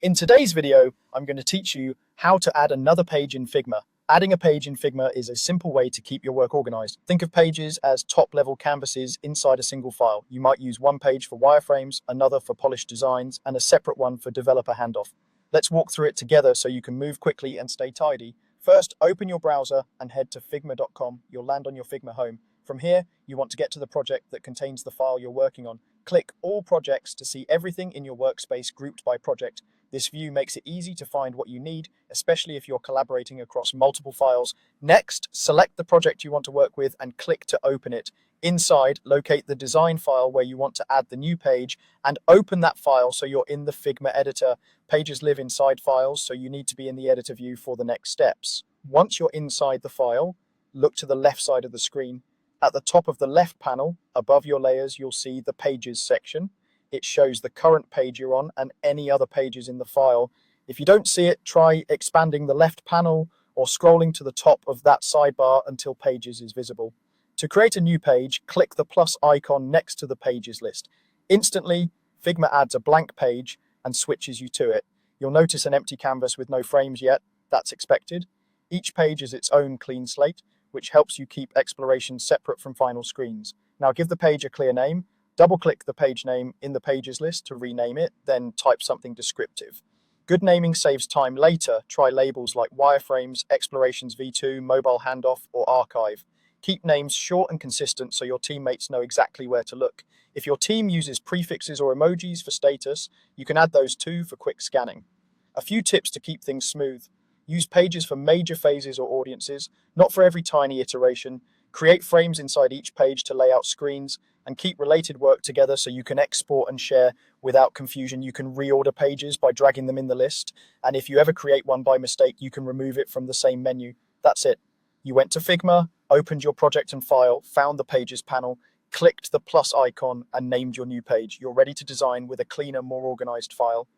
In today's video, I'm going to teach you how to add another page in Figma. Adding a page in Figma is a simple way to keep your work organized. Think of pages as top-level canvases inside a single file. You might use one page for wireframes, another for polished designs, and a separate one for developer handoff. Let's walk through it together so you can move quickly and stay tidy. First, open your browser and head to figma.com. You'll land on your Figma home. From here, you want to get to the project that contains the file you're working on. Click All Projects to see everything in your workspace grouped by project. This view makes it easy to find what you need, especially if you're collaborating across multiple files. Next, select the project you want to work with and click to open it. Inside, locate the design file where you want to add the new page and open that file so you're in the Figma editor. Pages live inside files, so you need to be in the editor view for the next steps. Once you're inside the file, look to the left side of the screen. At the top of the left panel, above your layers, you'll see the Pages section. It shows the current page you're on and any other pages in the file. If you don't see it, try expanding the left panel or scrolling to the top of that sidebar until Pages is visible. To create a new page, click the plus icon next to the Pages list. Instantly, Figma adds a blank page and switches you to it. You'll notice an empty canvas with no frames yet. That's expected. Each page is its own clean slate, which helps you keep exploration separate from final screens. Now give the page a clear name. Double-click the page name in the pages list to rename it, then type something descriptive. Good naming saves time later. Try labels like wireframes, explorations v2, mobile handoff, or archive. Keep names short and consistent so your teammates know exactly where to look. If your team uses prefixes or emojis for status, you can add those too for quick scanning. A few tips to keep things smooth. Use pages for major phases or audiences, not for every tiny iteration. Create frames inside each page to lay out screens, and keep related work together so you can export and share without confusion. You can reorder pages by dragging them in the list, and if you ever create one by mistake, you can remove it from the same menu. That's it. You went to Figma, opened your project and file, found the Pages panel, clicked the plus icon, and named your new page. You're ready to design with a cleaner, more organized file.